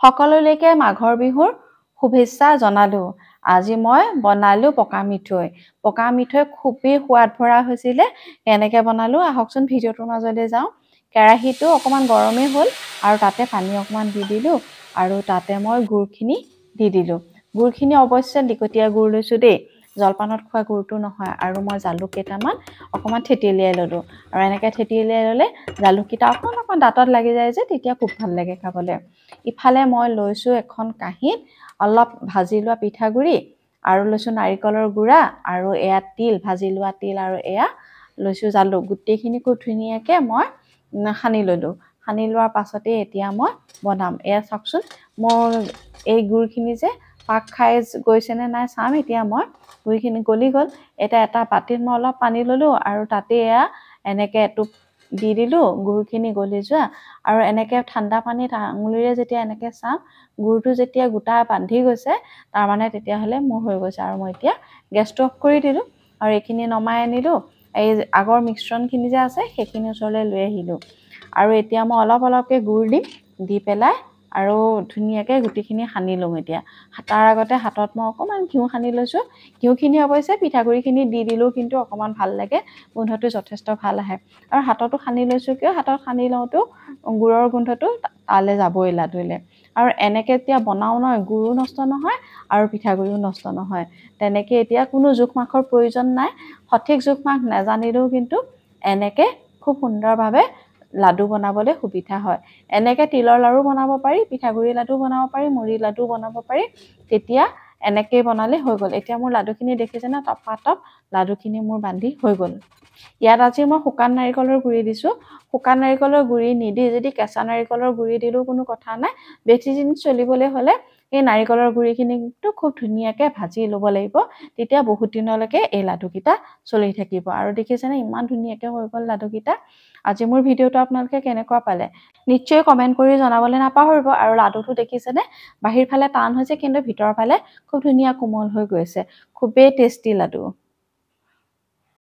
সকলোলৈকে মাঘৰ বিহুৰ শুভেচ্ছা জনালো। আজি মই বনালো পকা মিঠৈ। পকা মিঠৈ খুবেই সোৱাদ ভৰা হৈছিলে। কেনেকৈ বনালো আহকচোন ভিডিঅ'টোৰ মাজলৈ যাওঁ। কেৰাহীটো অকণমান গৰমেই হ'ল আৰু তাতে পানী অকণমান দি দিলোঁ আৰু তাতে মই গুড়খিনি দি দিলোঁ। গুড়খিনি অৱশ্যে লিকটীয়া গুড় লৈছোঁ দেই, জলপানত খোৱা গুড়টো নহয়। আৰু মই জালুক কেইটামান অকণমান থেতেলিয়াই ল'লোঁ আৰু এনেকৈ থেতেলিয়াই ল'লে জালুককেইটা অকণমান দাঁতত লাগি যায় যে, তেতিয়া খুব ভাল লাগে খাবলৈ। ইফালে মই লৈছোঁ এখন কাঁহীত অলপ ভাজি লোৱা পিঠাগুড়ি আৰু লৈছোঁ নাৰিকলৰ গুড়া আৰু এয়া তিল, ভাজি লোৱা তিল আৰু এয়া লৈছোঁ জালুক। গোটেইখিনি খুব ধুনীয়াকৈ মই সানি ল'লোঁ। সানি লোৱাৰ পাছতে এতিয়া মই বনাম। এয়া চাওকচোন মোৰ এই গুড়খিনি যে পাক খাই গৈছেনে নাই চাম এতিয়া মই। গুড়খিনি গলি গ'ল। এতিয়া এটা বাতিত মই অলপ পানী ল'লোঁ আৰু তাতে এয়া এনেকৈ এটোপ দি দিলোঁ গুড়খিনি গলি যোৱা। আৰু এনেকৈ ঠাণ্ডা পানীত আঙুলিৰে যেতিয়া এনেকৈ চাম গুড়টো যেতিয়া গোটা বান্ধি গৈছে তাৰমানে তেতিয়াহ'লে মোৰ হৈ গৈছে। আৰু মই এতিয়া গেছটো অফ কৰি দিলোঁ আৰু এইখিনি নমাই আনিলোঁ। এই আগৰ মিশ্ৰণখিনি যে আছে সেইখিনি ওচৰলৈ লৈ আহিলোঁ আৰু এতিয়া মই অলপ অলপকৈ গুড় দিম, দি পেলাই আৰু ধুনীয়াকৈ গুটিখিনি সানি লওঁ। এতিয়া তাৰ আগতে হাতত মই অকণমান ঘিউ সানি লৈছোঁ। ঘিউখিনি অৱশ্যে পিঠাগুড়িখিনি দি দিলেও কিন্তু অকণমান ভাল লাগে, গোন্ধটো যথেষ্ট ভাল আহে। আৰু হাততো সানি লৈছোঁ কিয় হাতত সানি লওঁতেও গুড়ৰ গোন্ধটো তালৈ যাবই লাডুলৈ। আৰু এনেকৈ এতিয়া বনাওঁ নহয় গুড়ো নষ্ট নহয় আৰু পিঠাগুড়িও নষ্ট নহয়। তেনেকৈ এতিয়া কোনো জোখ মাখৰ প্ৰয়োজন নাই। সঠিক জোখ মাখ নাজানিলেও কিন্তু এনেকৈ খুব সুন্দৰভাৱে লাডু বনাবলৈ সুবিধা হয়। এনেকৈ তিলৰ লাড়ু বনাব পাৰি, পিঠাগুড়ি লাডু বনাব পাৰি, মুড়ি লাডু বনাব পাৰি। তেতিয়া এনেকৈ বনালে হৈ গ'ল। এতিয়া মোৰ লাডুখিনি দেখিছেনে টপাটপ লাডুখিনি মোৰ বান্ধি হৈ গ'ল। ইয়াত আজি মই শুকান নাৰিকলৰ গুড়ি দিছোঁ। শুকান নাৰিকলৰ গুড়ি নিদি যদি কেঁচা নাৰিকলৰ গুড়ি দিলেও কোনো কথা নাই। বেছি দিন চলিবলৈ হ'লে এই নাৰিকলৰ গুড়িখিনিটো খুব ধুনীয়াকৈ ভাজি ল'ব লাগিব, তেতিয়া বহুত দিনলৈকে এই লাডুকেইটা চলি থাকিব। আৰু দেখিছেনে ইমান ধুনীয়াকৈ হৈ গ'ল লাডুকেইটা। আজি মোৰ ভিডিঅ'টো আপোনালোকে কেনেকুৱা পালে নিশ্চয় কমেণ্ট কৰি জনাবলৈ নাপাহৰিব। আৰু লাডুটো দেখিছেনে বাহিৰ ফালে টান হৈছে কিন্তু ভিতৰৰ ফালে খুব ধুনীয়া কোমল হৈ গৈছে। খুবেই টেষ্টি লাডু।